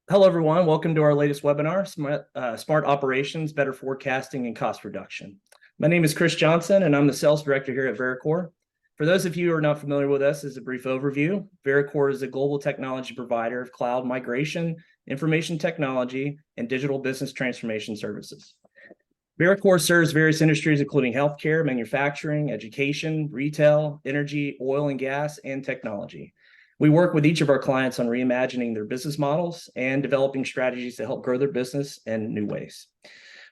Hello, everyone. Welcome to our latest webinar, Smart Operations, Better Forecasting and Cost Reduction. My name is Chris Johnson, and I'm the Sales Director here at Veraqor. For those of you who are not familiar with us, as a brief overview, Veraqor is a global technology provider of cloud migration, information technology, and digital business transformation services. Veraqor serves various industries, including healthcare, manufacturing, education, retail, energy, oil and gas, and technology. We work with each of our clients on reimagining their business models and developing strategies to help grow their business in new ways.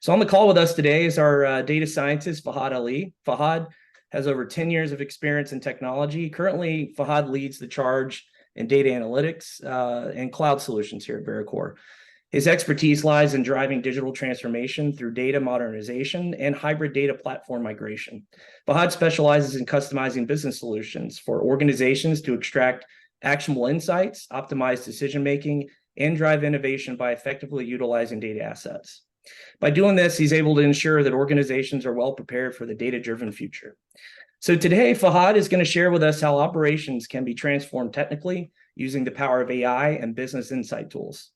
So on the call with us today is our data scientist, Fahad Ali. Fahad has over 10 years of experience in technology. Currently, Fahad leads the charge in data analytics and cloud solutions here at Veraqor. His expertise lies in driving digital transformation through data modernization and hybrid data platform migration. Fahad specializes in customizing business solutions for organizations to extract actionable insights, optimize decision-making, and drive innovation by effectively utilizing data assets. By doing this, he's able to ensure that organizations are well prepared for the data-driven future. So today, Fahad is going to share with us how operations can be transformed technically using the power of AI and business insight tools.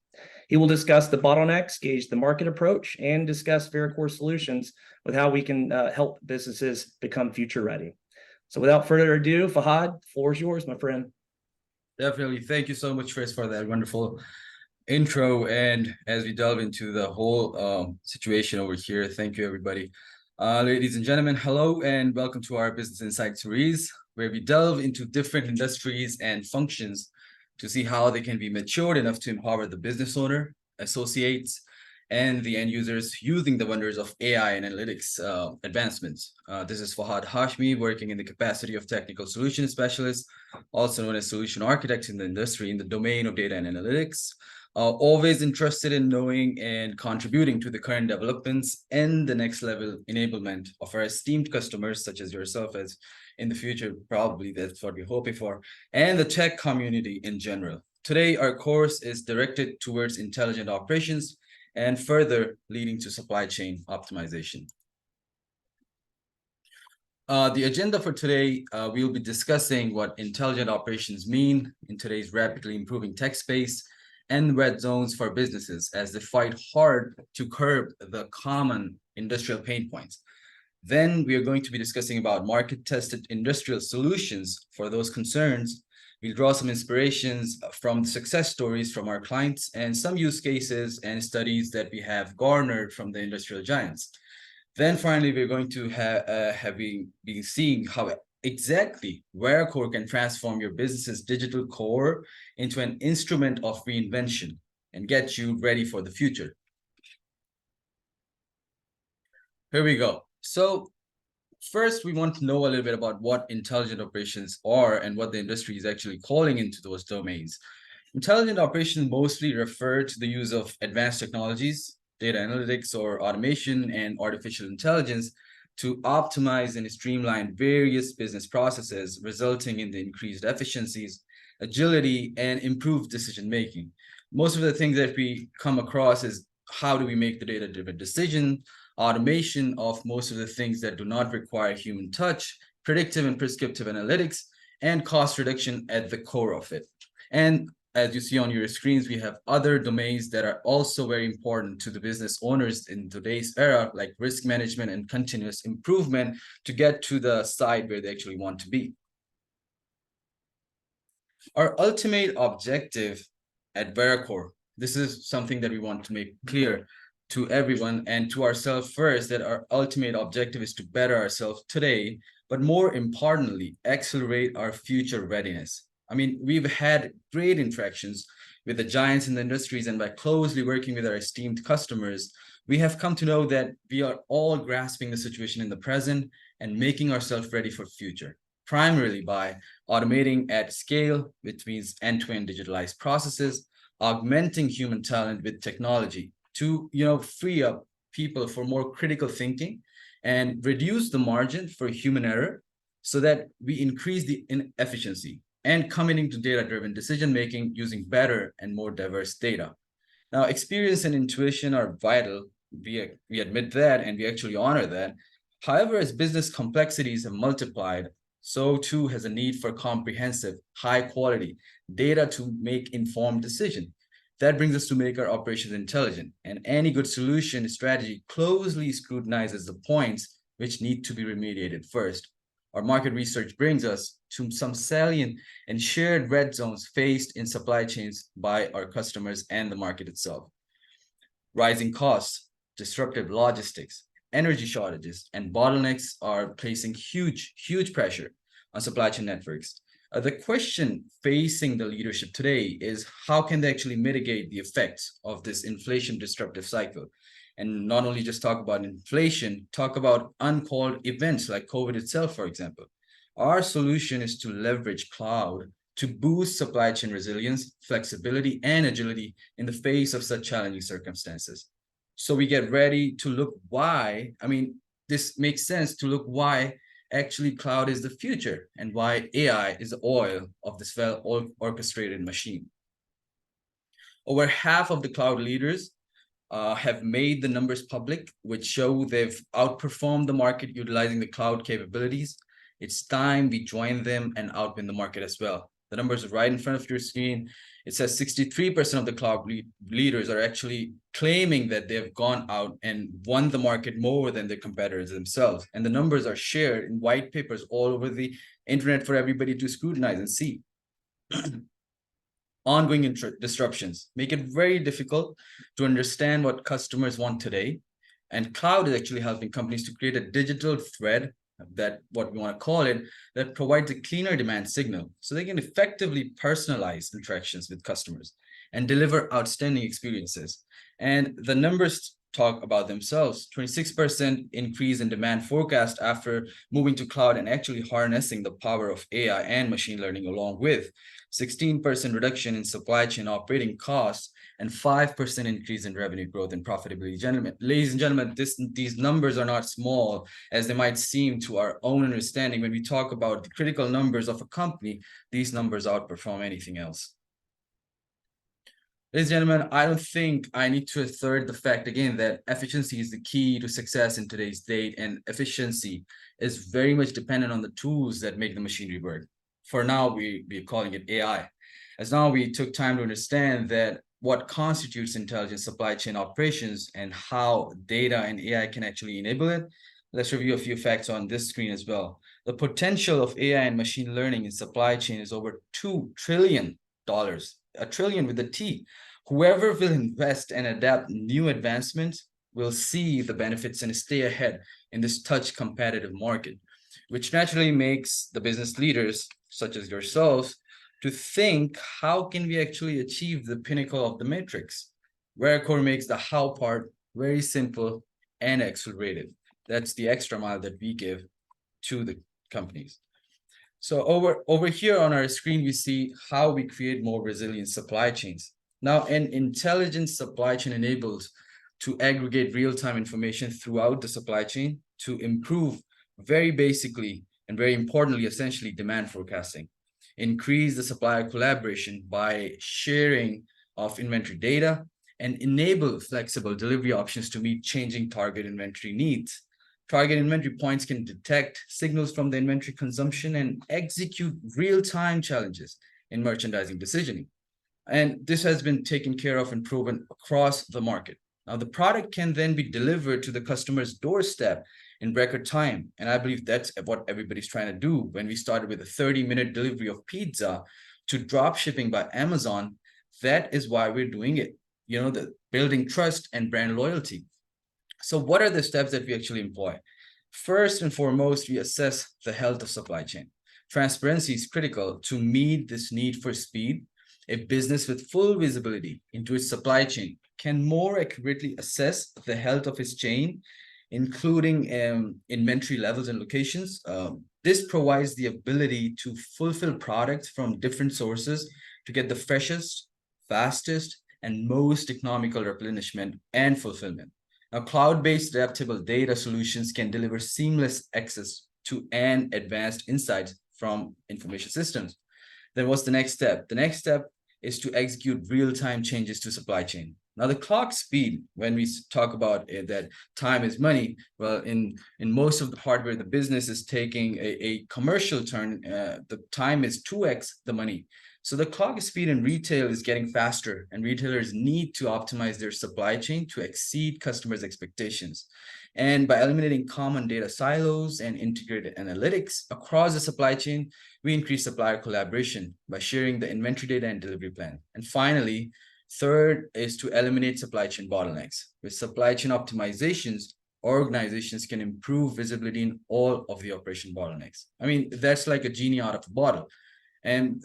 He will discuss the bottlenecks, gauge the market approach, and discuss Veraqor solutions with how we can help businesses become future ready. So without further ado, Fahad, the floor is yours, my friend. Definitely. Thank you so much, Chris, for that wonderful intro. And as we delve into the whole situation over here, thank you, everybody. Ladies and gentlemen, hello, and welcome to our Business Insight series, where we delve into different industries and functions to see how they can be matured enough to empower the business owner, associates, and the end users using the wonders of AI and analytics advancements. This is Fahad Hashmi, working in the capacity of technical solution specialist, also known as solution architect in the industry in the domain of data and analytics. Always interested in knowing and contributing to the current developments and the next level enablement of our esteemed customers, such as yourself, as in the future, probably that's what we're hoping for, and the tech community in general. Today, our course is directed towards intelligent operations and further leading to supply chain optimization. The agenda for today, we'll be discussing what intelligent operations mean in today's rapidly improving tech space and red zones for businesses as they fight hard to curb the common industrial pain points. Then we are going to be discussing about market-tested industrial solutions for those concerns. We'll draw some inspirations from success stories from our clients and some use cases and studies that we have garnered from the industrial giants. Then finally, we're going to have been seeing how exactly Veraqor can transform your business's digital core into an instrument of reinvention and get you ready for the future. Here we go. So first, we want to know a little bit about what intelligent operations are and what the industry is actually calling into those domains. Intelligent operations mostly refer to the use of advanced technologies, data analytics or automation, and artificial intelligence to optimize and streamline various business processes, resulting in the increased efficiencies, agility, and improved decision-making. Most of the things that we come across is how do we make the data-driven decision, automation of most of the things that do not require human touch, predictive and prescriptive analytics, and cost reduction at the core of it. And as you see on your screens, we have other domains that are also very important to the business owners in today's era, like risk management and continuous improvement to get to the side where they actually want to be. Our ultimate objective at Veraqor, this is something that we want to make clear to everyone and to ourselves first, that our ultimate objective is to better ourselves today, but more importantly, accelerate our future readiness. I mean, we've had great interactions with the giants in the industries, and by closely working with our esteemed customers, we have come to know that we are all grasping the situation in the present and making ourselves ready for future, primarily by automating at scale, which means end-to-end digitalized processes, augmenting human talent with technology to free up people for more critical thinking and reduce the margin for human error so that we increase the efficiency and committing to data-driven decision-making using better and more diverse data. Now, experience and intuition are vital. We admit that, and we actually honor that. However, as business complexities have multiplied, so too has a need for comprehensive, high-quality data to make informed decisions. That brings us to make our operations intelligent. And any good solution strategy closely scrutinizes the points which need to be remediated first. Our market research brings us to some salient and shared red zones faced in supply chains by our customers and the market itself. Rising costs, disruptive logistics, energy shortages, and bottlenecks are placing huge pressure on supply chain networks. The question facing the leadership today is how can they actually mitigate the effects of this inflation disruptive cycle? And not only just talk about inflation, talk about uncalled events like COVID itself, for example. Our solution is to leverage cloud to boost supply chain resilience, flexibility, and agility in the face of such challenging circumstances. So we get ready to look why, this makes sense to look why actually cloud is the future and why AI is the oil of this well-orchestrated machine. Over half of the cloud leaders have made the numbers public, which show they've outperformed the market utilizing the cloud capabilities. It's time we join them and outwin the market as well. The numbers are right in front of your screen. It says 63% of the cloud leaders are actually claiming that they've gone out and won the market more than their competitors themselves. And the numbers are shared in white papers all over the internet for everybody to scrutinize and see. Ongoing disruptions make it very difficult to understand what customers want today. And cloud is actually helping companies to create a digital thread, that what we want to call it, that provides a cleaner demand signal so they can effectively personalize interactions with customers and deliver outstanding experiences. And the numbers talk about themselves. 26% increase in demand forecast after moving to cloud and actually harnessing the power of AI and machine learning, along with 16% reduction in supply chain operating costs and 5% increase in revenue growth and profitability. Ladies and gentlemen, these numbers are not small as they might seem to our own understanding. When we talk about the critical numbers of a company, these numbers outperform anything else. Ladies and gentlemen, I don't think I need to assert the fact again that efficiency is the key to success in today's date, and efficiency is very much dependent on the tools that make the machinery work. For now, we're calling it AI. As now we took time to understand that what constitutes intelligent supply chain operations and how data and AI can actually enable it, let's review a few facts on this screen as well. The potential of AI and machine learning in supply chain is over $2 trillion, a trillion with a T. Whoever will invest and adapt new advancements will see the benefits and stay ahead in this touch competitive market, which naturally makes the business leaders such as yourselves to think, how can we actually achieve the pinnacle of the matrix? Veraqor makes the how part very simple and accelerated. That's the extra mile that we give to the companies. So over here on our screen, we see how we create more resilient supply chains. Now, an intelligent supply chain enables to aggregate real-time information throughout the supply chain to improve very basically and very importantly, essentially demand forecasting. Increase the supplier collaboration by sharing of inventory data, and enable flexible delivery options to meet changing target inventory needs. Target inventory points can detect signals from the inventory consumption and execute real-time challenges in merchandising decisioning. And this has been taken care of and proven across the market. Now, the product can then be delivered to the customer's doorstep in record time. And I believe that's what everybody's trying to do. When we started with a 30-minute delivery of pizza to drop shipping by Amazon, that is why we're doing it. You know, the building trust and brand loyalty. So what are the steps that we actually employ? First and foremost, we assess the health of supply chain. Transparency is critical to meet this need for speed. A business with full visibility into its supply chain can more accurately assess the health of its chain, including inventory levels and locations. This provides the ability to fulfill products from different sources to get the freshest, fastest, and most economical replenishment and fulfillment. Now, cloud-based adaptable data solutions can deliver seamless access to and advanced insights from information systems. Then what's the next step? The next step is to execute real-time changes to supply chain. Now, the clock speed, when we talk about that time is money, well, in most of the hardware, the business is taking a commercial turn. The time is 2x the money. So the clock speed in retail is getting faster, and retailers need to optimize their supply chain to exceed customers' expectations. And by eliminating common data silos and integrated analytics across the supply chain, we increase supplier collaboration by sharing the inventory data and delivery plan. And finally, third is to eliminate supply chain bottlenecks. With supply chain optimizations, organizations can improve visibility in all of the operation bottlenecks. I mean, that's like a genie out of a bottle. And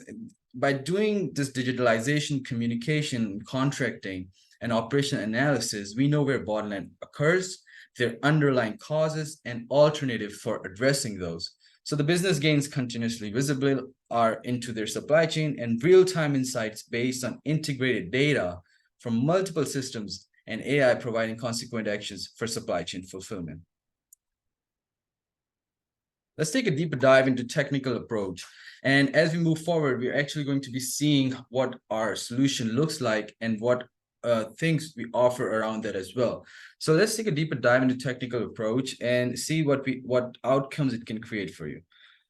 by doing this digitalization, communication, contracting, and operation analysis, we know where bottleneck occurs, their underlying causes, and alternative for addressing those. So the business gains continuously visible are into their supply chain and real-time insights based on integrated data from multiple systems and AI providing consequent actions for supply chain fulfillment. Let's take a deeper dive into technical approach. And as we move forward, we're actually going to be seeing what our solution looks like and what things we offer around that as well. So let's take a deeper dive into technical approach and see what outcomes it can create for you.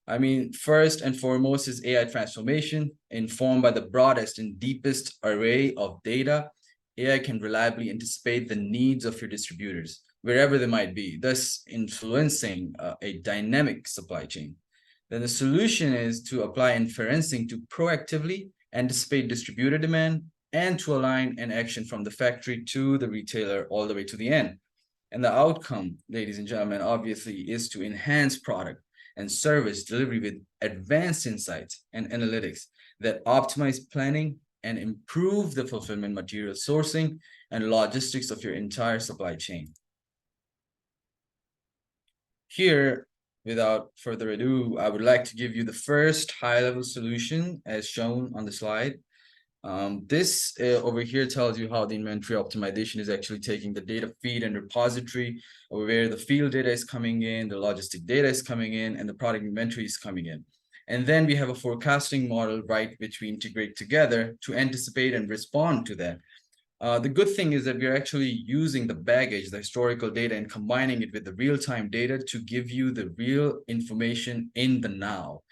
I mean, first and foremost is AI transformation, informed by the broadest and deepest array of data. AI can reliably anticipate the needs of your distributors, wherever they might be, thus influencing a dynamic supply chain. Then the solution is to apply inferencing to proactively anticipate distributor demand and to align an action from the factory to the retailer all the way to the end. And the outcome, ladies and gentlemen, obviously is to enhance product and service delivery with advanced insights and analytics that optimize planning and improve the fulfillment, material sourcing, and logistics of your entire supply chain. Here, without further ado, I would like to give you the first high-level solution as shown on the slide. This over here tells you how the inventory optimization is actually taking the data feed and repository, where the field data is coming in, the logistic data is coming in, and the product inventory is coming in. And then we have a forecasting model, right, which we integrate together to anticipate and respond to that. The good thing is that we're actually using the baggage, the historical data, and combining it with the real-time data to give you the real information in the now,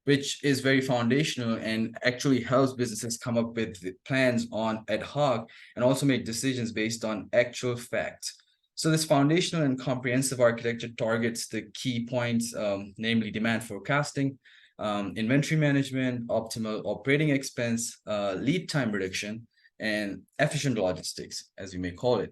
which is very foundational and actually helps businesses come up with plans on ad hoc and also make decisions based on actual facts. So this foundational and comprehensive architecture targets the key points, namely demand forecasting, inventory management, optimal operating expense, lead time reduction, and efficient logistics, as you may call it.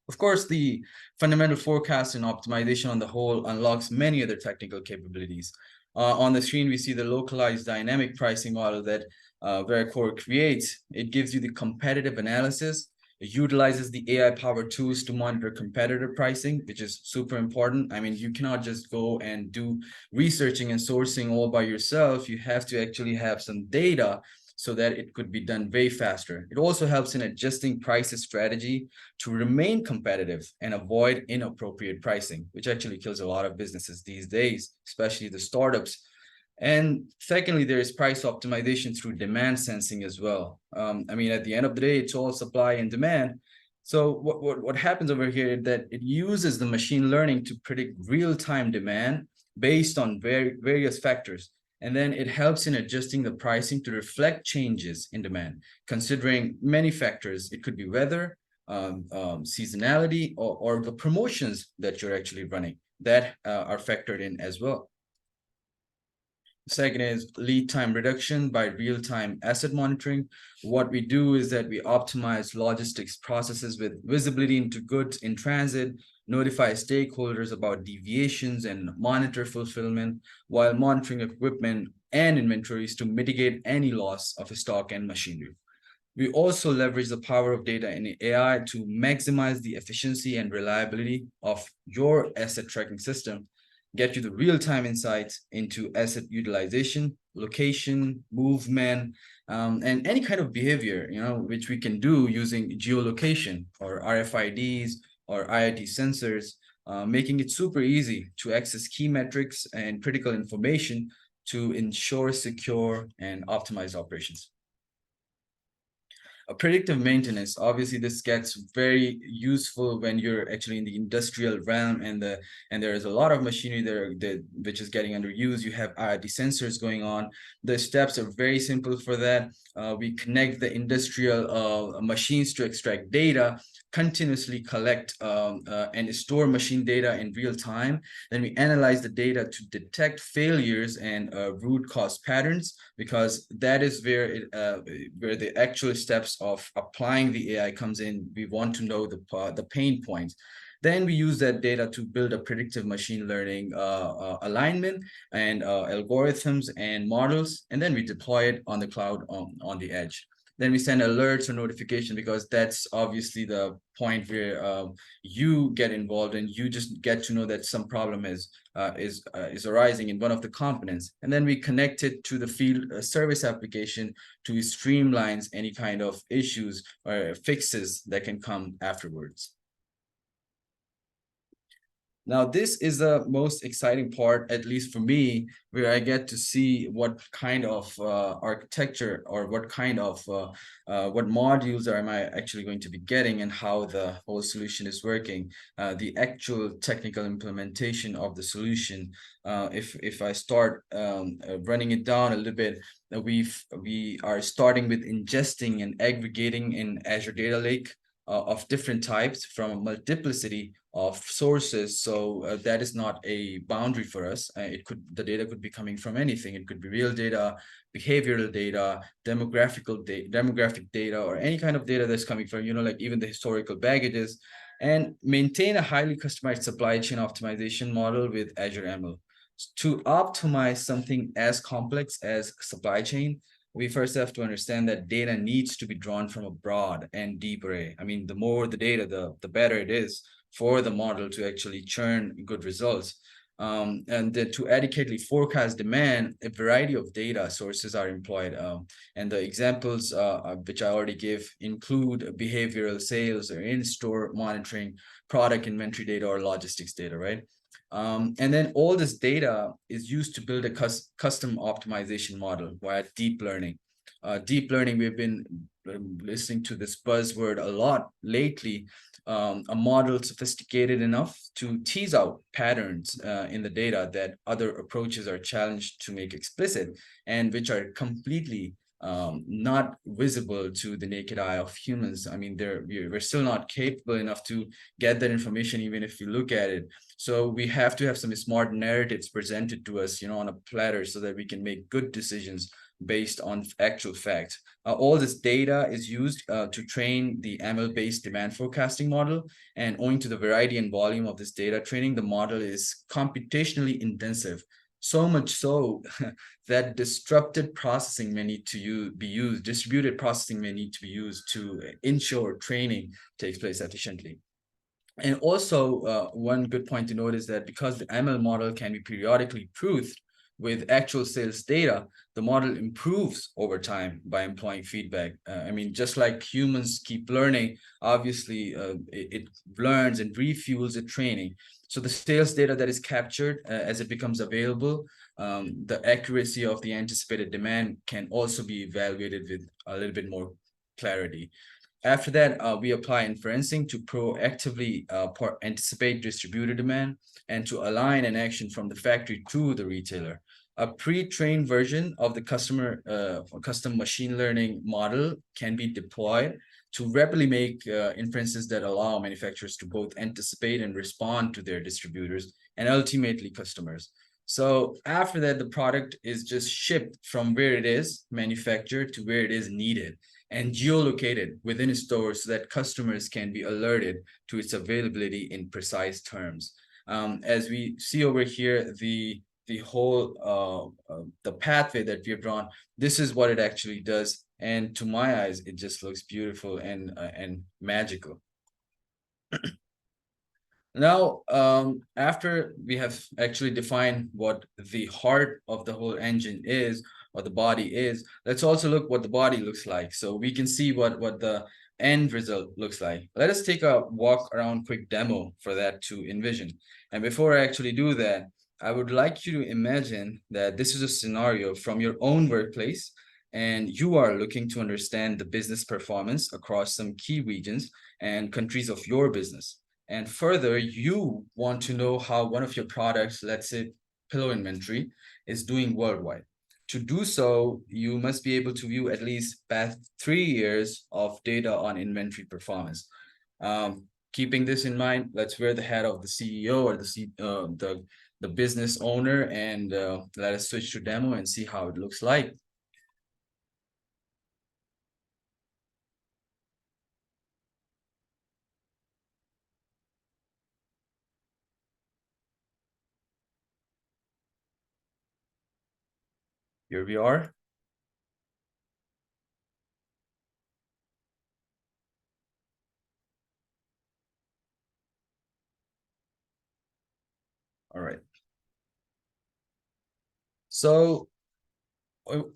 Of course, the fundamental forecast and optimization on the whole unlocks many other technical capabilities. On the screen, we see the localized dynamic pricing model that Veraqor creates. It gives you the competitive analysis. It utilizes the AI-powered tools to monitor competitor pricing, which is super important. I mean, you cannot just go and do researching and sourcing all by yourself. You have to actually have some data so that it could be done way faster. It also helps in adjusting prices strategy to remain competitive and avoid inappropriate pricing, which actually kills a lot of businesses these days, especially the startups. And secondly, there is price optimization through demand sensing as well. I mean, at the end of the day, it's all supply and demand. So what happens over here is that it uses the machine learning to predict real-time demand based on various factors. And then it helps in adjusting the pricing to reflect changes in demand, considering many factors. It could be weather, seasonality, or the promotions that you're actually running that are factored in as well. Second is lead time reduction by real-time asset monitoring. What we do is that we optimize logistics processes with visibility into goods in transit, notify stakeholders about deviations, and monitor fulfillment while monitoring equipment and inventories to mitigate any loss of stock and machinery. We also leverage the power of data and AI to maximize the efficiency and reliability of your asset tracking system, get you the real-time insights into asset utilization, location, movement, and any kind of behavior, which we can do using geolocation or RFIDs or IoT sensors, making it super easy to access key metrics and critical information to ensure secure and optimized operations. A predictive maintenance, obviously this gets very useful when you're actually in the industrial realm, and there is a lot of machinery there that which is getting underused. You have IoT sensors going on. The steps are very simple for that. We connect the industrial machines to extract data, continuously collect and store machine data in real time. Then we analyze the data to detect failures and root cause patterns, because that is where the actual steps of applying the AI comes in. We want to know the pain points. Then we use that data to build a predictive machine learning alignment and algorithms and models, and then we deploy it on the cloud on the edge. Then we send alerts or notification, because that's obviously the point where you get involved and you just get to know that some problem is arising in one of the components. And then we connect it to the field service application to streamlines any kind of issues or fixes that can come afterwards. Now, this is the most exciting part, at least for me, where I get to see what kind of architecture or what kind of what modules am I actually going to be getting, and how the whole solution is working, the actual technical implementation of the solution. If I start running it down a little bit, we are starting with ingesting and aggregating in Azure Data Lake of different types from a multiplicity of sources. So that is not a boundary for us. The data could be coming from anything. It could be real data, behavioral data, demographic data, or any kind of data that's coming from, like even the historical baggages, and maintain a highly customized supply chain optimization model with Azure ML. To optimize something as complex as supply chain, we first have to understand that data needs to be drawn from a broad and deep array. I mean, the more the data, the better it is for the model to actually churn good results. And then to adequately forecast demand, a variety of data sources are employed. And the examples which I already give include behavioral, sales, or in-store monitoring, product inventory data, or logistics data, right? And then all this data is used to build a custom optimization model via deep learning. Deep learning, we've been listening to this buzzword a lot lately. A model sophisticated enough to tease out patterns in the data that other approaches are challenged to make explicit, and which are completely not visible to the naked eye of humans. I mean, we're still not capable enough to get that information, even if you look at it. So we have to have some smart narratives presented to us, on a platter, so that we can make good decisions based on actual facts. All this data is used to train the ML-based demand forecasting model, and owing to the variety and volume of this data training, the model is computationally intensive. So much so that distributed processing may need to be used to ensure training takes place efficiently. And also, one good point to note is that because the ML model can be periodically improved with actual sales data, the model improves over time by employing feedback. I mean, just like humans keep learning, obviously, it learns and refuels its training. So the sales data that is captured as it becomes available, the accuracy of the anticipated demand can also be evaluated with a little bit more clarity. After that, we apply inferencing to proactively anticipate distributor demand and to align an action from the factory to the retailer. A pre-trained version of the custom machine learning model can be deployed to rapidly make inferences that allow manufacturers to both anticipate and respond to their distributors and ultimately customers. So after that, the product is just shipped from where it is manufactured to where it is needed, and geolocated within a store so that customers can be alerted to its availability in precise terms. As we see over here, the whole the pathway that we have drawn, this is what it actually does, and to my eyes, it just looks beautiful and magical. Now, after we have actually defined what the heart of the whole engine is, or the body is, let's also look what the body looks like, so we can see what the end result looks like. Let us take a walk around quick demo for that to envision. And before I actually do that, I would like you to imagine that this is a scenario from your own workplace, and you are looking to understand the business performance across some key regions and countries of your business. And further, you want to know how one of your products, let's say pillow inventory, is doing worldwide. To do so, you must be able to view at least past 3 years of data on inventory performance. Keeping this in mind, let's wear the hat of the CEO or the business owner, and let us switch to demo and see how it looks like. Here we are. All right. So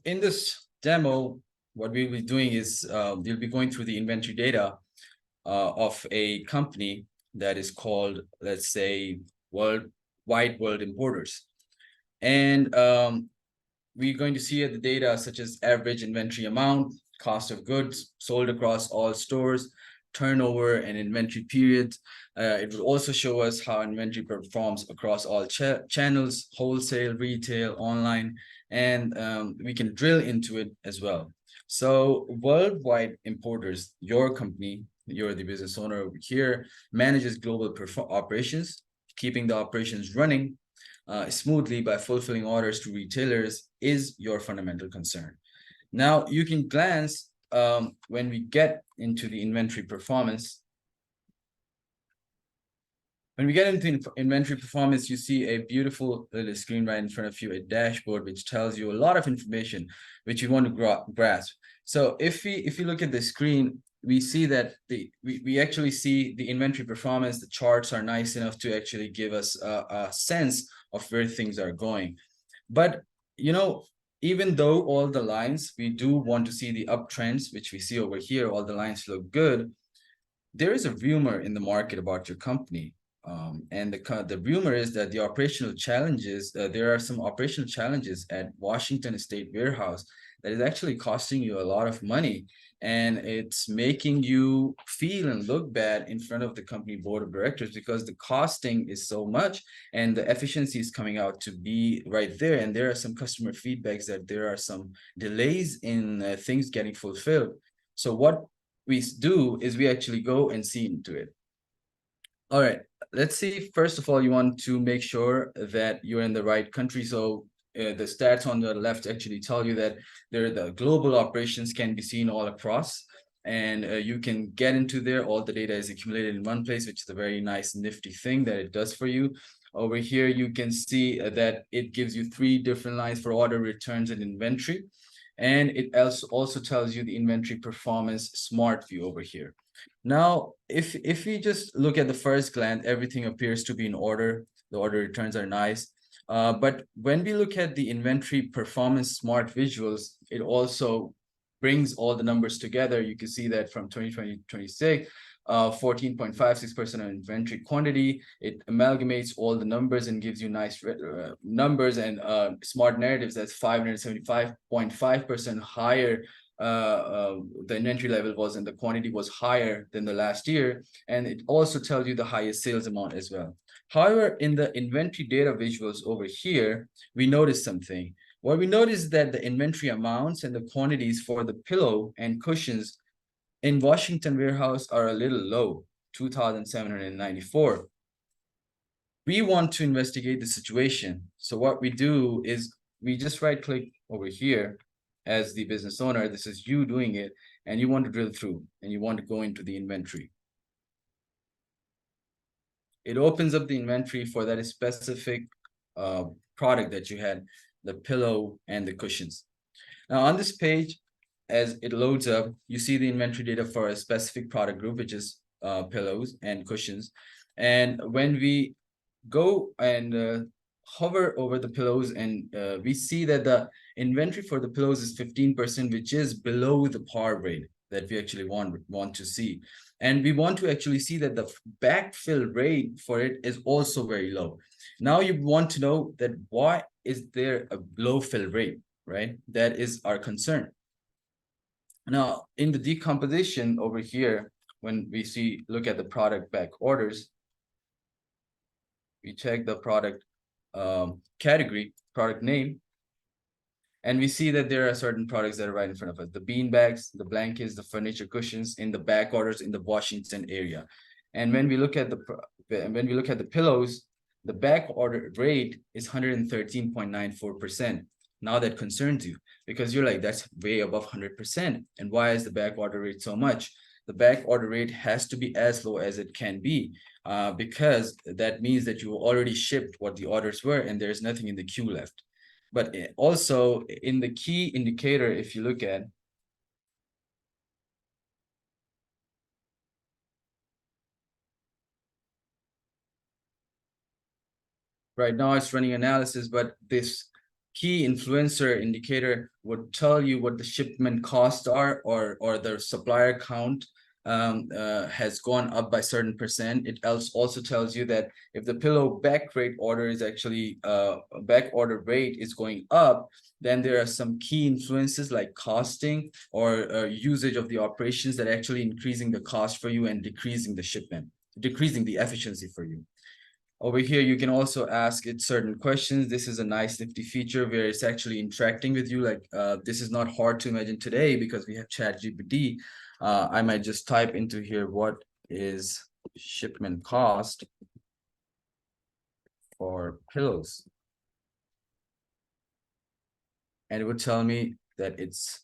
in this demo, what we'll be doing is we'll be going through the inventory data of a company that is called, let's say, Wide World Importers. And we're going to see the data such as average inventory amount, cost of goods sold across all stores, turnover and inventory period. It will also show us how inventory performs across all channels, wholesale, retail, online, and we can drill into it as well. So Worldwide Importers, your company, you're the business owner over here, manages global operations, keeping the operations running smoothly by fulfilling orders to retailers is your fundamental concern. Now, you can glance when we get into the inventory performance. When we get into inventory performance, you see a beautiful little screen right in front of you, a dashboard, which tells you a lot of information which you want to grasp. So if we look at the screen, we see that we actually see the inventory performance. The charts are nice enough to actually give us a sense of where things are going. But even though all the lines, we do want to see the uptrends, which we see over here, all the lines look good. There is a rumor in the market about your company. And the rumor is that the operational challenges, there are some operational challenges at Washington State Warehouse that is actually costing you a lot of money, and it's making you feel and look bad in front of the company board of directors because the costing is so much and the efficiency is coming out to be right there. And there are some customer feedbacks that there are some delays in things getting fulfilled. So what we do is we actually go and see into it. All right, let's see. First of all, you want to make sure that you're in the right country. So the stats on the left actually tell you that the global operations can be seen all across, and you can get into there. All the data is accumulated in one place, which is a very nice, nifty thing that it does for you. Over here, you can see that it gives you 3 different lines for order, returns, and inventory. And it also tells you the inventory performance smart view over here. Now, if we just look at the first glance, everything appears to be in order. The order returns are nice. But when we look at the inventory performance smart visuals, it also brings all the numbers together. You can see that from 2020 to 26, 14.56% of inventory quantity. It amalgamates all the numbers and gives you nice numbers and smart narratives. That's 575.5% higher. The inventory level was and the quantity was higher than the last year, and it also tells you the highest sales amount as well. However, in the inventory data visuals over here, we notice something. What we notice is that the inventory amounts and the quantities for the pillow and cushions in Washington warehouse are a little low, 2,794. We want to investigate the situation. So what we do is we just right click over here as the business owner. This is you doing it, and you want to drill through and you want to go into the inventory. It opens up the inventory for that specific product that you had, the pillow and the cushions. Now on this page, as it loads up, you see the inventory data for a specific product group, which is pillows and cushions. And when we go and hover over the pillows, and we see that the inventory for the pillows is 15%, which is below the par rate that we actually want to see. And we want to actually see that the backfill rate for it is also very low. Now you want to know that why is there a low fill rate, right? That is our concern. Now, in the decomposition over here, when we look at the product back orders, we check the product category, product name, and we see that there are certain products that are right in front of us: the bean bags, the blankets, the furniture cushions in the back orders in the Washington area. And when we look at the pillows, the back order rate is 113.94%. Now that concerns you, because you're like, that's way above 100%. And why is the back order rate so much? The back order rate has to be as low as it can be, because that means that you already shipped what the orders were and there's nothing in the queue left. But also in the key indicator, if you look at, right now it's running analysis, but this key influencer indicator would tell you what the shipment costs are, or the supplier count has gone up by certain percent. It also tells you that if the pillow back rate order is actually back order rate is going up, then there are some key influences like costing or usage of the operations that actually increasing the cost for you and decreasing the shipment, decreasing the efficiency for you. Over here, you can also ask it certain questions. This is a nice nifty feature where it's actually interacting with you. Like this is not hard to imagine today because we have ChatGPT. I might just type into here, what is shipment cost for pillows? And it would tell me that it's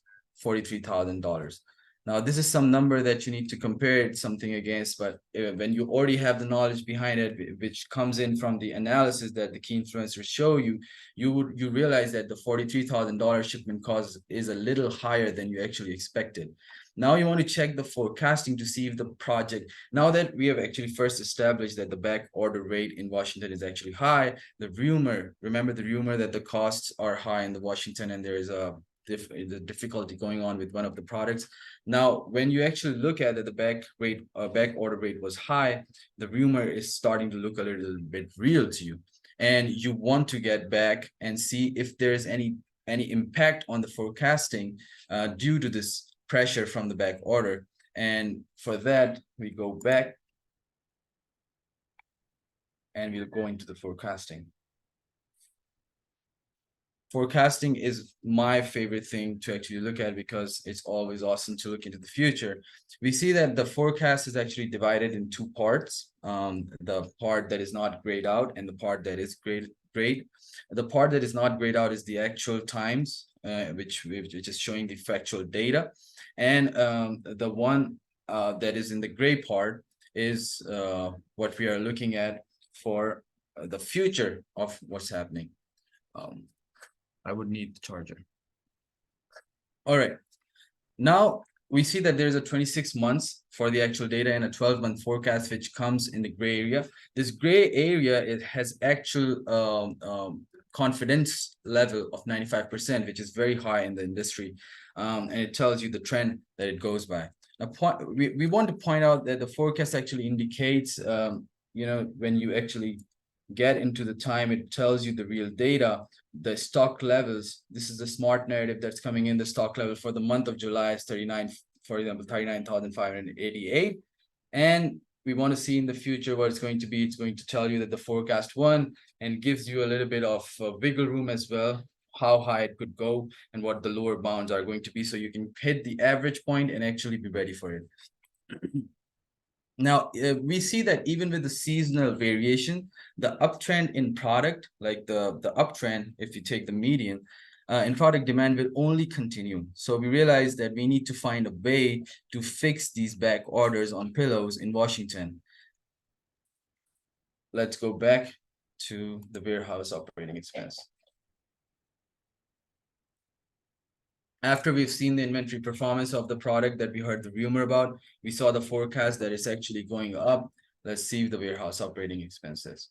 $43,000. Now, this is some number that you need to compare it something against, but when you already have the knowledge behind it, which comes in from the analysis that the key influencers show you, you realize that the $43,000 shipment cost is a little higher than you actually expected. Now you want to check the forecasting to see if the project, now that we have actually first established that the back order rate in Washington is actually high, remember the rumor that the costs are high in the Washington and there is the difficulty going on with one of the products. Now, when you actually look at it, the back order rate was high, the rumor is starting to look a little bit real to you. And you want to get back and see if there's any impact on the forecasting due to this pressure from the back order. And for that, we go back and we'll go into the forecasting. Forecasting is my favorite thing to actually look at because it's always awesome to look into the future. We see that the forecast is actually divided in two parts. The part that is not grayed out and the part that is grayed. The part that is not grayed out is the actual times, which is showing the factual data. And the one that is in the gray part is what we are looking at for the future of what's happening. I would need the charger. All right. Now we see that there's a 26 months for the actual data and a 12-month forecast, which comes in the gray area. This gray area, it has actual confidence level of 95%, which is very high in the industry. And it tells you the trend that it goes by. Now, we want to point out that the forecast actually indicates, when you actually get into the time, it tells you the real data, the stock levels. This is the smart narrative that's coming in. The stock level for the month of July is 39, for example, 39,588. And we want to see in the future what it's going to be. It's going to tell you that the forecast won and gives you a little bit of wiggle room as well, how high it could go and what the lower bounds are going to be. So you can hit the average point and actually be ready for it. Now, we see that even with the seasonal variation, the uptrend in product, like the uptrend, if you take the median, in product demand will only continue. So we realize that we need to find a way to fix these back orders on pillows in Washington. Let's go back to the warehouse operating expense. After we've seen the inventory performance of the product that we heard the rumor about, we saw the forecast that it's actually going up. Let's see the warehouse operating expenses.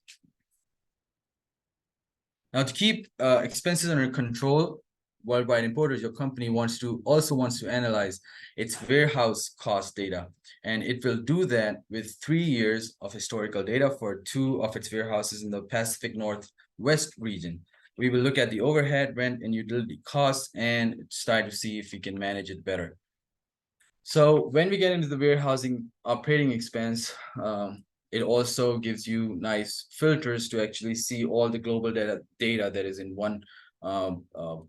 Now, to keep expenses under control, Worldwide Importers, your company also wants to analyze its warehouse cost data. And it will do that with 3 years of historical data for 2 of its warehouses in the Pacific Northwest region. We will look at the overhead, rent, and utility costs and try to see if we can manage it better. So when we get into the warehousing operating expense, it also gives you nice filters to actually see all the global data that is in one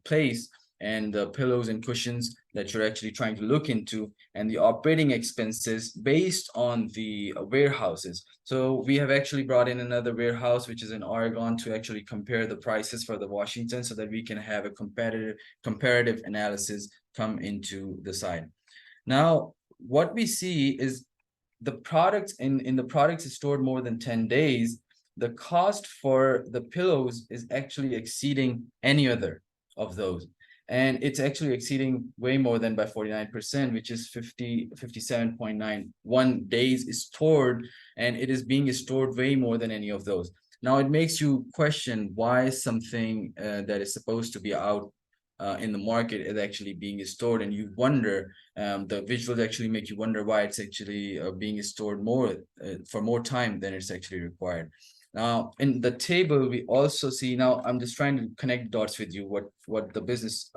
place, and the pillows and cushions that you're actually trying to look into, and the operating expenses based on the warehouses. So we have actually brought in another warehouse, which is in Oregon, to actually compare the prices for the Washington so that we can have a comparative analysis come into the side. Now, what we see is the products in the products is stored more than 10 days. The cost for the pillows is actually exceeding any other of those. And it's actually exceeding way more than by 49%, which is 57.91 days is stored, and it is being stored way more than any of those. Now, it makes you question why something that is supposed to be out in the market is actually being stored, and you wonder, the visuals actually make you wonder why it's actually being stored more for more time than it's actually required. Now, in the table, we also see, now I'm just trying to connect dots with you, what the business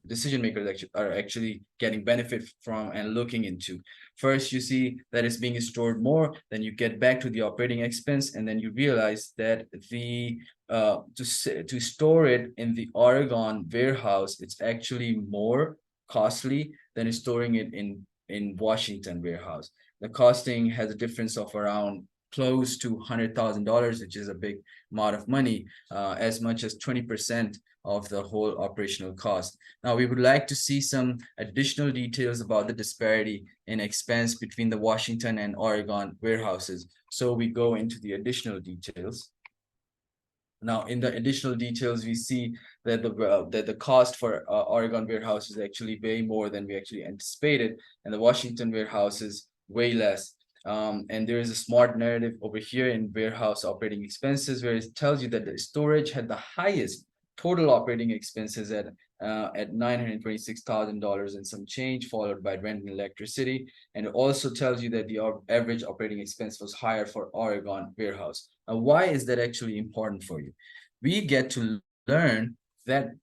decision makers are actually getting benefit from and looking into. First, you see that it's being stored more, then you get back to the operating expense, and then you realize that the to store it in the Oregon warehouse, it's actually more costly than storing it in Washington warehouse. The costing has a difference of around close to $100,000, which is a big amount of money, as much as 20% of the whole operational cost. Now, we would like to see some additional details about the disparity in expense between the Washington and Oregon warehouses. So we go into the additional details. Now, in the additional details, we see that the cost for Oregon warehouse is actually way more than we actually anticipated, and the Washington warehouse is way less. And there is a smart narrative over here in warehouse operating expenses, where it tells you that the storage had the highest total operating expenses at $926,000 and some change, followed by rent and electricity. And it also tells you that the average operating expense was higher for Oregon warehouse. Now, why is that actually important for you? We get to learn that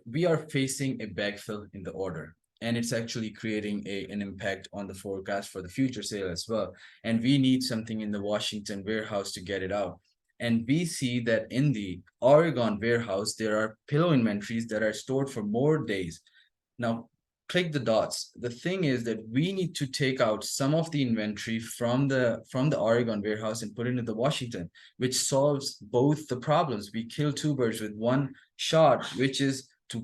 we are facing a backfill in the order, and it's actually creating an impact on the forecast for the future sale as well. And we need something in the Washington warehouse to get it out. And we see that in the Oregon warehouse, there are pillow inventories that are stored for more days. Now, click the dots. The thing is that we need to take out some of the inventory from the Oregon warehouse and put it into the Washington, which solves both the problems. We kill two birds with one shot, which is to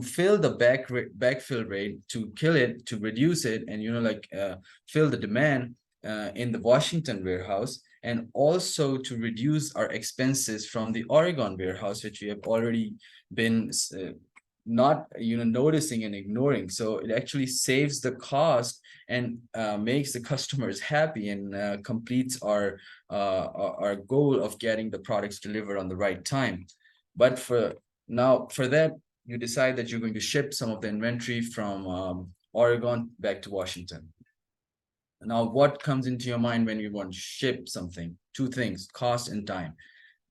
fill the backfill rate, to kill it, to reduce it, and fill the demand in the Washington warehouse, and also to reduce our expenses from the Oregon warehouse, which we have already been not noticing and ignoring. So it actually saves the cost and makes the customers happy, and completes our goal of getting the products delivered on the right time. But for that, you decide that you're going to ship some of the inventory from Oregon back to Washington. Now, what comes into your mind when you want to ship something? Two things: cost and time.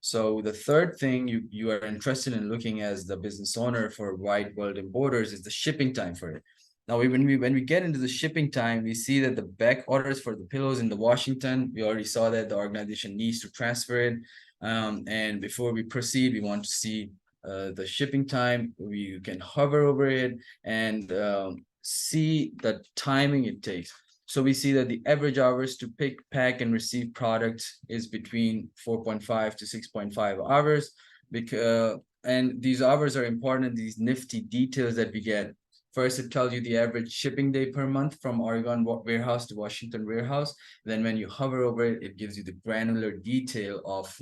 So the third thing you are interested in looking as the business owner for Wide World Importers is the shipping time for it. Now, when we get into the shipping time, we see that the back orders for the pillows in the Washington, we already saw that the organization needs to transfer it. And before we proceed, we want to see the shipping time. We can hover over it and see the timing it takes. So we see that the average hours to pick, pack, and receive products is between 4.5 to 6.5 hours. And these hours are important, these nifty details that we get. First, it tells you the average shipping day per month from Oregon warehouse to Washington warehouse. Then when you hover over it, it gives you the granular detail of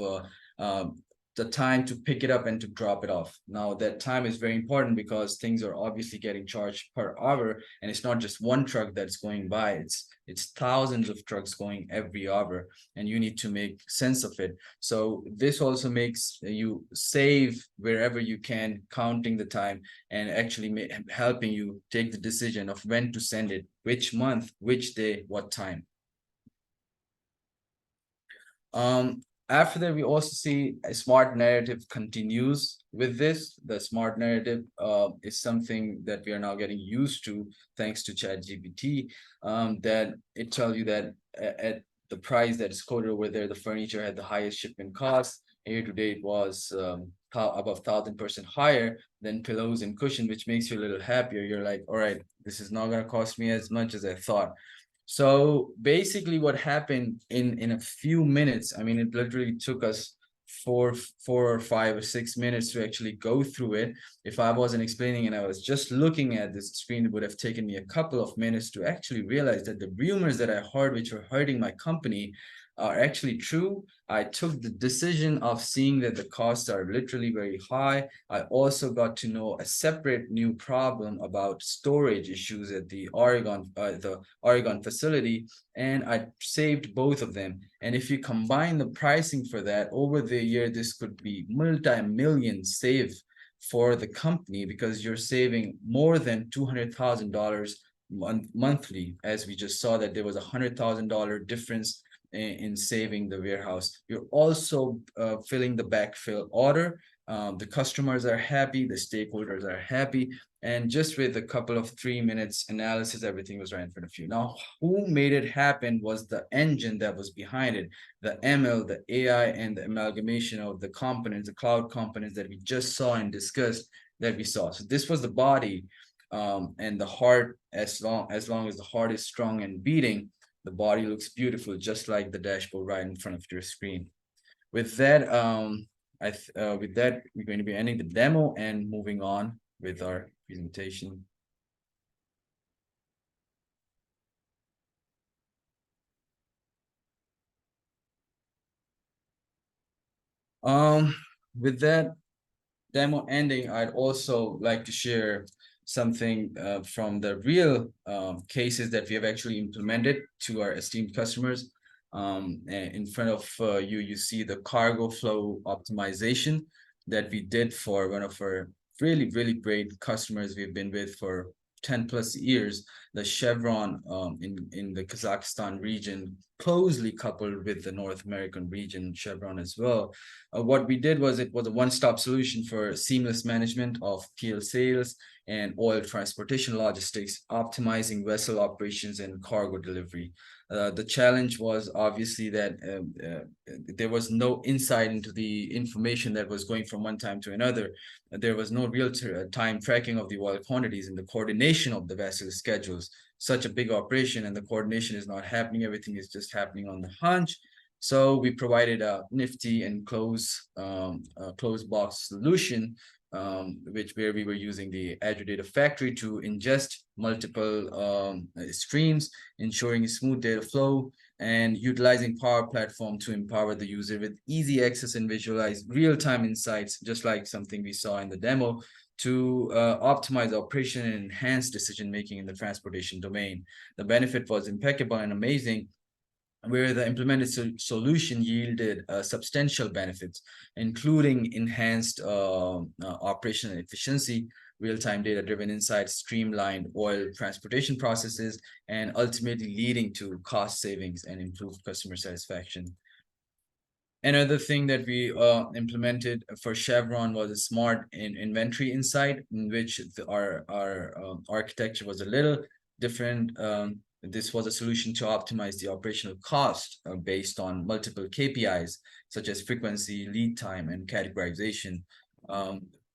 the time to pick it up and to drop it off. Now, that time is very important because things are obviously getting charged per hour, and it's not just one truck that's going by, it's thousands of trucks going every hour, and you need to make sense of it. So this also makes you save wherever you can, counting the time, and actually helping you take the decision of when to send it, which month, which day, what time. After that, we also see a smart narrative continues with this. The smart narrative is something that we are now getting used to thanks to ChatGPT. That it tells you that at the price that is quoted over there, the furniture had the highest shipment cost. Year to date was above 1,000% higher than pillows and cushion, which makes you a little happier. You're like, all right, this is not going to cost me as much as I thought. So basically what happened in a few minutes, I mean, it literally took us four or 5 or 6 minutes to actually go through it. If I wasn't explaining and I was just looking at this screen, it would have taken me a couple of minutes to actually realize that the rumors that I heard, which were hurting my company, are actually true. I took the decision of seeing that the costs are literally very high. I also got to know a separate new problem about storage issues at the Oregon facility, and I saved both of them. And if you combine the pricing for that over the year, this could be multi-million save for the company, because you're saving more than $200,000 monthly, as we just saw that there was $100,000 difference in saving the warehouse. You're also filling the backfill order. The customers are happy, the stakeholders are happy, and just with a couple of 3 minutes analysis, everything was right in front of you. Now, who made it happen was the engine that was behind it, the ML, the AI, and the amalgamation of the components, the cloud components that we just saw and discussed that we saw. So this was the body, and the heart. As long as the heart is strong and beating, the body looks beautiful, just like the dashboard right in front of your screen. With that, with that, we're going to be ending the demo and moving on with our presentation. With that demo ending, I'd also like to share something from the real cases that we have actually implemented to our esteemed customers. In front of you, you see the cargo flow optimization that we did for one of our really, really great customers we've been with for 10 plus years, the Chevron in the Kazakhstan region, closely coupled with the North American region, Chevron as well. What we did was, it was a one-stop solution for seamless management of fuel sales and oil transportation logistics, optimizing vessel operations and cargo delivery. The challenge was obviously that there was no insight into the information that was going from one time to another. There was no real-time tracking of the oil quantities and the coordination of the vessel schedules. Such a big operation, and the coordination is not happening. Everything is just happening on the hunch. So we provided a nifty and closed box solution, where we were using the Azure Data Factory to ingest multiple streams, ensuring smooth data flow, and utilizing Power Platform to empower the user with easy access and visualize real-time insights, just like something we saw in the demo, to optimize operation and enhance decision-making in the transportation domain. The benefit was impeccable and amazing, where the implemented solution yielded substantial benefits, including enhanced operational efficiency, real-time data-driven insights, streamlined oil transportation processes, and ultimately leading to cost savings and improved customer satisfaction. Another thing that we implemented for Chevron was a smart inventory insight, in which our architecture was a little different. This was a solution to optimize the operational cost based on multiple KPIs, such as frequency, lead time, and categorization.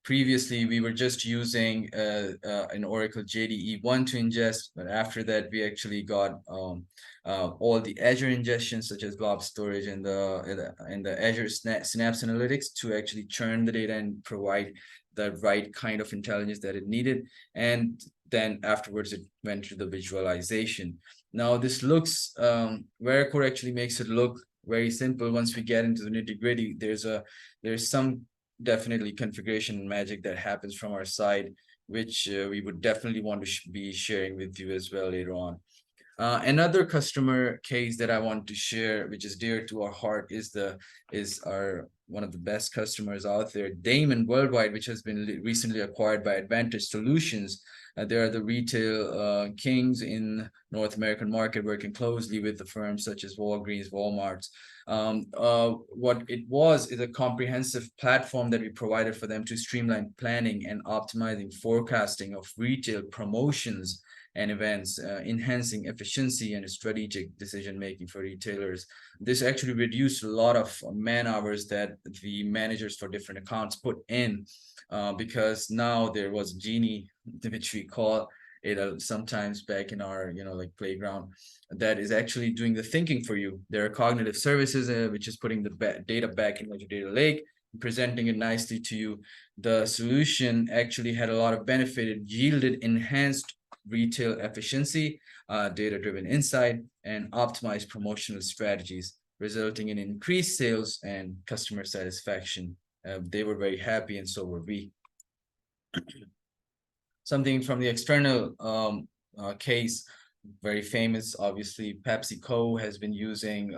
Previously, we were just using an Oracle JDE1 to ingest, but after that, we actually got all the Azure ingestions, such as blob storage and the Azure Synapse Analytics, to actually churn the data and provide the right kind of intelligence that it needed. And then afterwards, it went to the visualization. Now, this looks, Veracor actually makes it look very simple. Once we get into the nitty-gritty, there's some definitely configuration magic that happens from our side, which we would definitely want to be sharing with you as well later on. Another customer case that I want to share, which is dear to our heart, is our one of the best customers out there, Damon Worldwide, which has been recently acquired by Advantage Solutions. They are the retail kings in North American market, working closely with the firms such as Walgreens, Walmart. What it was is a comprehensive platform that we provided for them to streamline planning and optimizing forecasting of retail promotions and events, enhancing efficiency and strategic decision making for retailers. This actually reduced a lot of man hours that the managers for different accounts put in, because now there was Genie, which we call it sometimes back in our like playground, that is actually doing the thinking for you. There are cognitive services, which is putting the data back in your data lake, presenting it nicely to you. The solution actually had a lot of benefit. It yielded enhanced retail efficiency, data-driven insight, and optimized promotional strategies, resulting in increased sales and customer satisfaction. They were very happy, and so were we. Something from the external case, very famous, obviously, PepsiCo has been using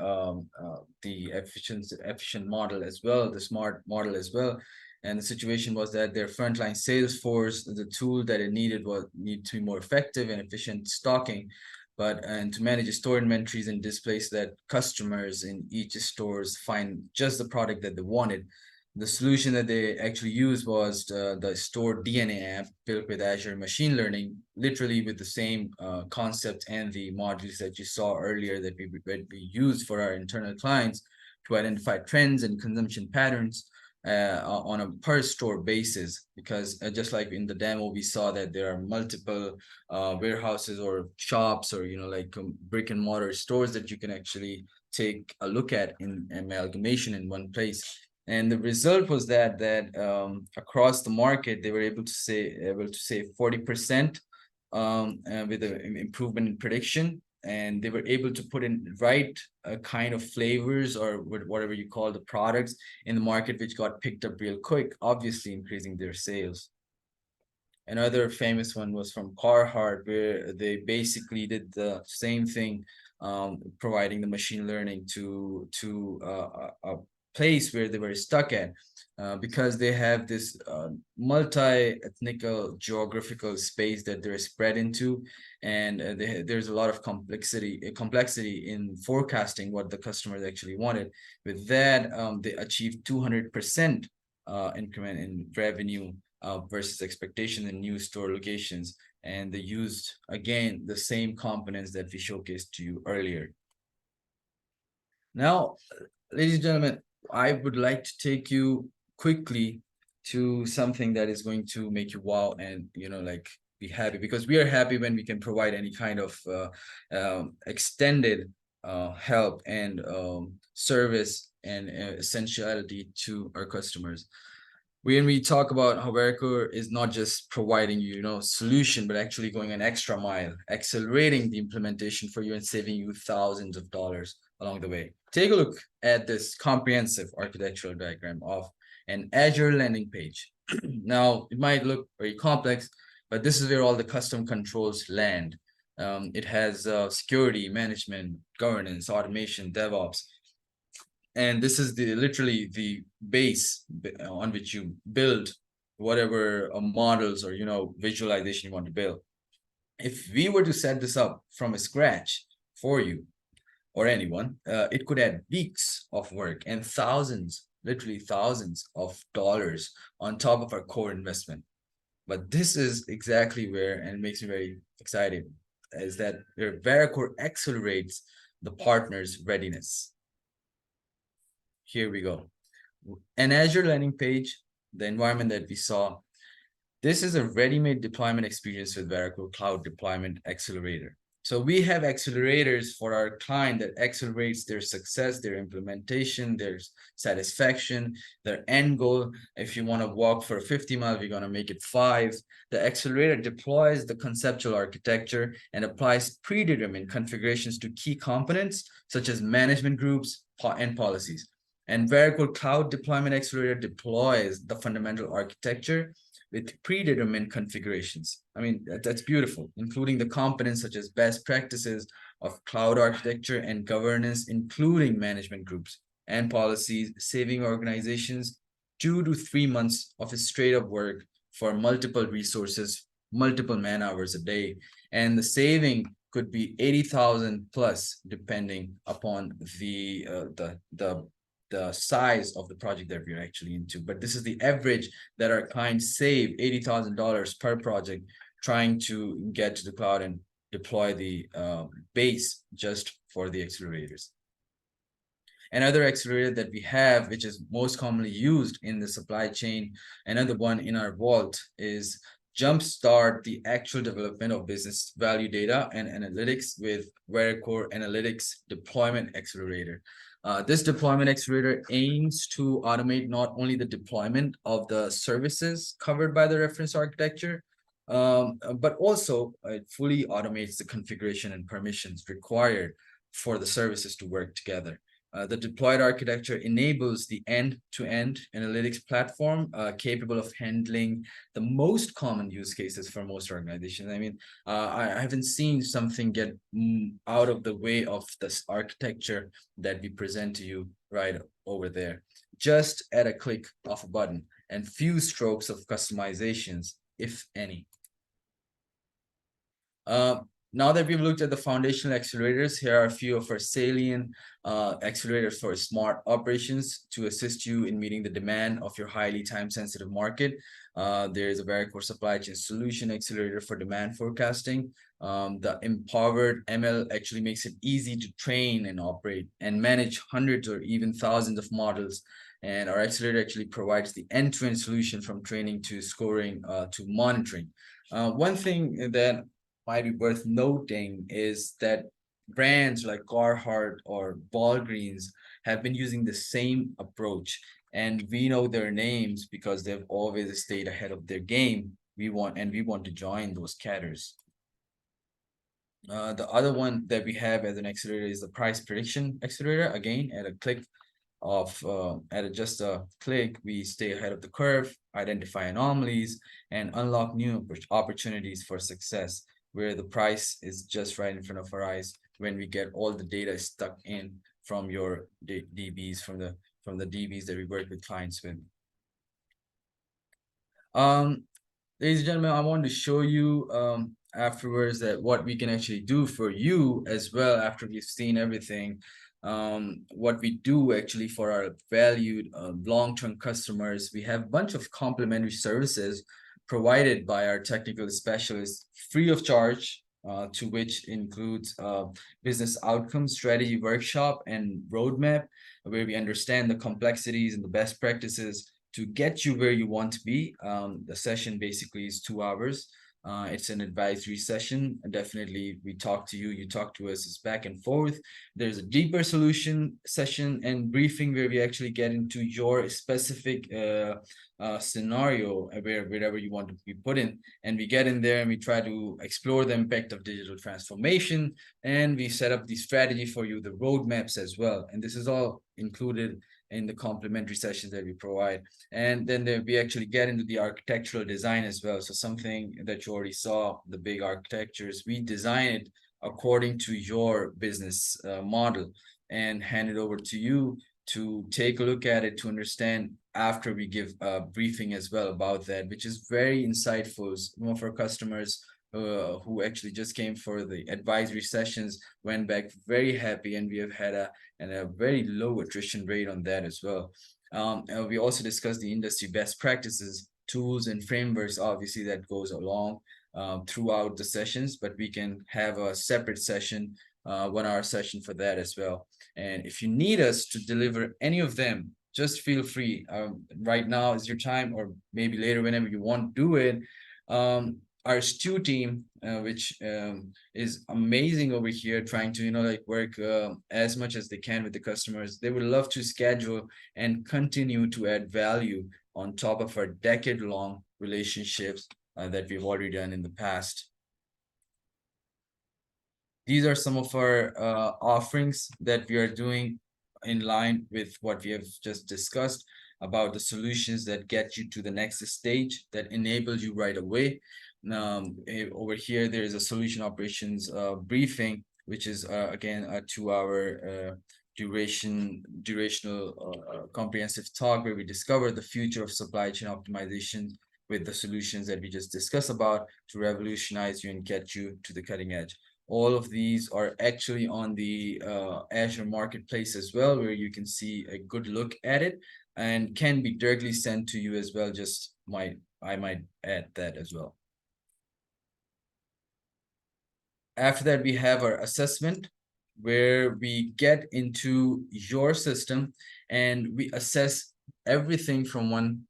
the efficient model as well, the smart model as well. And the situation was that their frontline sales force, the tool that it needed to be more effective and efficient stocking, and to manage store inventories and displays that customers in each stores find just the product that they wanted. The solution that they actually used was the Store DNA app built with Azure machine learning, literally with the same concept and the modules that you saw earlier that we used for our internal clients to identify trends and consumption patterns on a per store basis. Because just like in the demo, we saw that there are multiple warehouses or shops or like brick and mortar stores that you can actually take a look at in amalgamation in one place. And the result was that across the market, they were able to save 40% with an improvement in prediction, and they were able to put in right kind of flavors or whatever you call the products in the market, which got picked up real quick, obviously increasing their sales. Another famous one was from Carhartt, where they basically did the same thing, providing the machine learning to a place where they were stuck at, because they have this multi-ethnical geographical space that they're spread into, and there's a lot of complexity in forecasting what the customers actually wanted. With that, they achieved 200% increment in revenue versus expectation in new store locations, and they used again the same components that we showcased to you earlier. Now, ladies and gentlemen, I would like to take you quickly to something that is going to make you wow and like be happy, because we are happy when we can provide any kind of extended help and service and essentiality to our customers. When we talk about how Veraqor is not just providing solution, but actually going an extra mile, accelerating the implementation for you and saving you thousands of dollars along the way. Take a look at this comprehensive architectural diagram of an Azure landing page. Now, it might look very complex, but this is where all the custom controls land. It has security, management, governance, automation, DevOps. And this is literally the base on which you build whatever models or visualization you want to build. If we were to set this up from scratch for you or anyone, it could add weeks of work and literally thousands of dollars on top of our core investment. But this is exactly where, and it makes me very excited, is that Veraqor accelerates the partner's readiness. Here we go. An Azure landing page, the environment that we saw. This is a ready-made deployment experience with Veraqor Cloud Deployment Accelerator. So we have accelerators for our client that accelerates their success, their implementation, their satisfaction, their end goal. If you want to walk for 50 miles, we're going to make it 5. The accelerator deploys the conceptual architecture and applies predetermined configurations to key components such as management groups and policies. And Veraqor Cloud Deployment Accelerator deploys the fundamental architecture with predetermined configurations. I mean, that's beautiful, including the components such as best practices, of cloud architecture and governance, including management groups and policies, saving organizations 2 to 3 months of straight up work for multiple resources, multiple man hours a day. And the saving could be 80,000 plus, depending upon the size of the project that we're actually into. But this is the average that our clients save $80,000 per project trying to get to the cloud and deploy the base just for the accelerators. Another accelerator that we have, which is most commonly used in the supply chain, another one in our vault, is jumpstart the actual development of business value data and analytics with Veraqor Analytics Deployment Accelerator. This deployment accelerator aims to automate not only the deployment of the services covered by the reference architecture, but also it fully automates the configuration and permissions required for the services to work together. The deployed architecture enables the end-to-end analytics platform capable of handling the most common use cases for most organizations. I mean, I haven't seen something get out of the way of this architecture that we present to you right over there, just at a click of a button and few strokes of customizations, if any. Now that we've looked at the foundational accelerators, here are a few of our salient accelerators for smart operations to assist you in meeting the demand of your highly time-sensitive market. There is a Veracor Supply Chain Solution Accelerator for demand forecasting. The empowered ML actually makes it easy to train and operate and manage hundreds or even thousands of models. And our accelerator actually provides the end-to-end solution from training to scoring to monitoring. One thing that might be worth noting is that brands like Carhartt or Walgreens have been using the same approach, and we know their names because they've always stayed ahead of their game. We want to join those catters. The other one that we have as an accelerator is the price prediction accelerator. Again, at a click of just a click, we stay ahead of the curve, identify anomalies, and unlock new opportunities for success, where the price is just right in front of our eyes when we get all the data stuck in from your DBs, from the DBs that we work with clients with. Ladies and gentlemen, I want to show you afterwards that what we can actually do for you as well after we've seen everything. What we do actually for our valued long-term customers, we have a bunch of complimentary services provided by our technical specialists free of charge, to which includes business outcome strategy workshop and roadmap, where we understand the complexities and the best practices to get you where you want to be. The session basically is 2 hours. It's an advisory session. Definitely, we talk to you, you talk to us. It's back and forth. There's a deeper solution session and briefing where we actually get into your specific scenario wherever you want to be put in. And we get in there and we try to explore the impact of digital transformation. And we set up the strategy for you, the roadmaps as well. And this is all included in the complimentary sessions that we provide. And then we actually get into the architectural design as well. So something that you already saw, the big architectures, we design it according to your business model and hand it over to you to take a look at it, to understand after we give a briefing as well about that, which is very insightful. Some of our customers who actually just came for the advisory sessions went back very happy, and we have had a very low attrition rate on that as well. And we also discussed the industry best practices, tools, and frameworks. Obviously, that goes along throughout the sessions, but we can have a separate session, 1 hour session for that as well. And if you need us to deliver any of them, just feel free. Right now is your time, or maybe later whenever you want to do it. Our Stu team, which is amazing over here, trying to work as much as they can with the customers. They would love to schedule and continue to add value on top of our decade-long relationships that we've already done in the past. These are some of our offerings that we are doing in line with what we have just discussed about the solutions that get you to the next stage, that enable you right away. Over here, there is a solution operations briefing which is again a 2-hour durational comprehensive talk where we discover the future of supply chain optimization with the solutions that we just discussed about to revolutionize you and get you to the cutting edge. All of these are actually on the Azure Marketplace as well, where you can see a good look at it and can be directly sent to you as well. I might add that as well. After that, we have our assessment, where we get into your system and we assess everything from one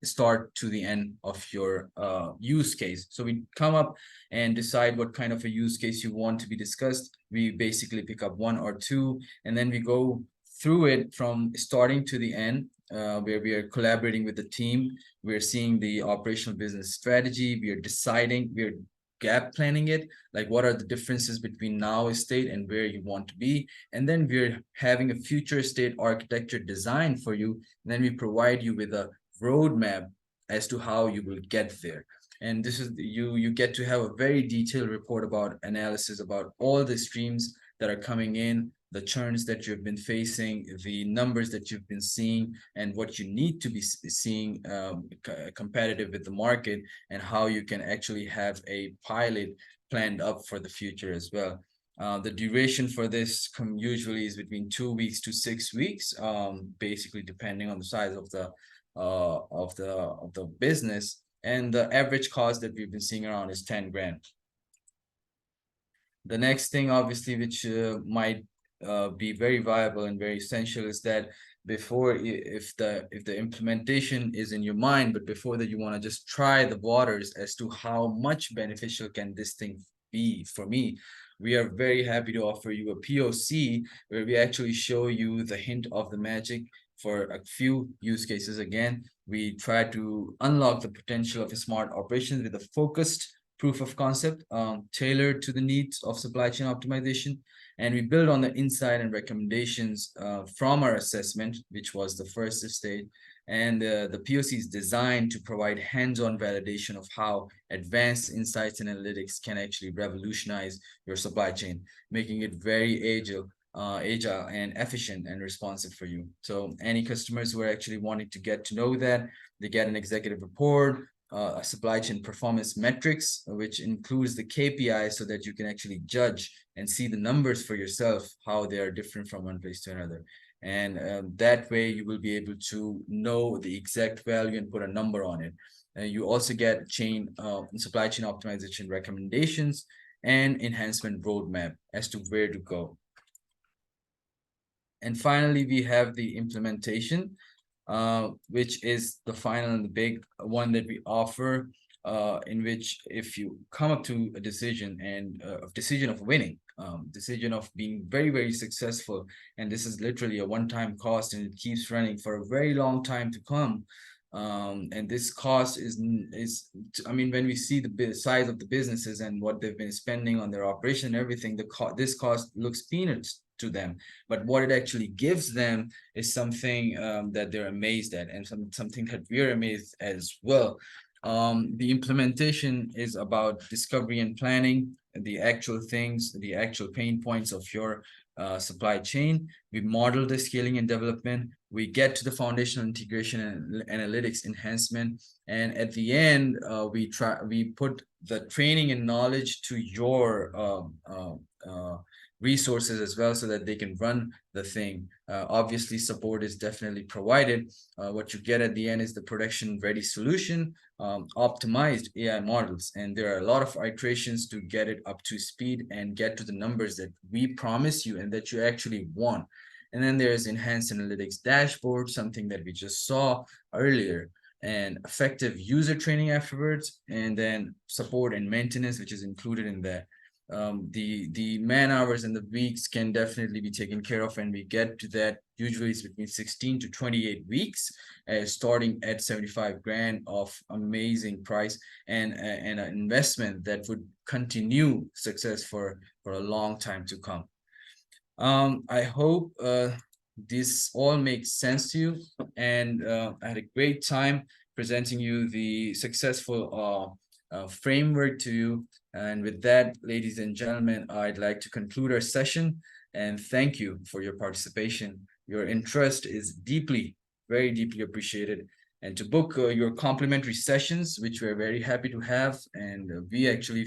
start to the end of your use case. So we come up and decide what kind of a use case you want to be discussed. We basically pick up one or two, and then we go through it from starting to the end, where we are collaborating with the team. We're seeing the operational business strategy. We're gap planning it, like what are the differences between now state and where you want to be. And then we're having a future state architecture design for you. And then we provide you with a roadmap as to how you will get there. And this is you get to have a very detailed report about analysis about all the streams that are coming in, the churns that you've been facing, the numbers that you've been seeing, and what you need to be seeing competitive with the market, and how you can actually have a pilot planned up for the future as well. The duration for this usually is between 2 weeks to 6 weeks, basically depending on the size of the business. And the average cost that we've been seeing around is 10 grand. The next thing, obviously, which might be very viable and very essential, is that before, if the implementation is in your mind, but before that, you want to just try the waters as to how much beneficial can this thing be for me. We are very happy to offer you a POC where we actually show you the hint of the magic for a few use cases. Again, we try to unlock the potential of a smart operations with a focused proof of concept tailored to the needs of supply chain optimization. And we build on the insight and recommendations from our assessment, which was the first stage. And the POC is designed to provide hands-on validation of how advanced insights and analytics can actually revolutionize your supply chain, making it very agile and efficient and responsive for you. So any customers who are actually wanting to get to know that, they get an executive report, a supply chain performance metrics, which includes the KPIs, so that you can actually judge and see the numbers for yourself, how they are different from one place to another. And that way you will be able to know the exact value and put a number on it. And you also get supply chain optimization recommendations and enhancement roadmap as to where to go. And finally, we have the implementation, which is the final and the big one that we offer, in which if you come up to a decision and a decision of winning, decision of being very, very successful, and this is literally a one-time cost and it keeps running for a very long time to come. And this cost is, I mean, when we see the size of the businesses and what they've been spending on their operation and everything, this cost looks peanuts to them, but what it actually gives them is something that they're amazed at, and something that we're amazed as well. The implementation is about discovery and planning, the actual things, the actual pain points of your supply chain. We model the scaling and development. We get to the foundational integration and analytics enhancement, and at the end, we put the training and knowledge to your resources as well, so that they can run the thing. Obviously, support is definitely provided. What you get at the end is the production ready solution, optimized AI models, and there are a lot of iterations to get it up to speed and get to the numbers that we promise you and that you actually want. And then there's enhanced analytics dashboard, something that we just saw earlier, and effective user training afterwards, and then support and maintenance, which is included in that. The man hours and the weeks can definitely be taken care of, and we get to that. Usually it's between 16 to 28 weeks, starting at 75 grand of amazing price, and an investment that would continue success for a long time to come. I hope this all makes sense to you, and I had a great time presenting you the successful framework to you, And with that, ladies and gentlemen, I'd like to conclude our session and thank you for your participation. Your interest is very deeply appreciated. And to book your complimentary sessions, which we're very happy to have, and we actually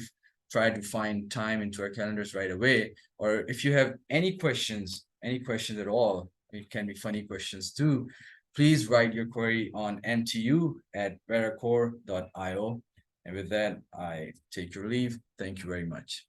try to find time into our calendars right away. Or if you have any questions at all, it can be funny questions too, please write your query on mtu@veraqor.io. And with that, I take your leave. Thank you very much.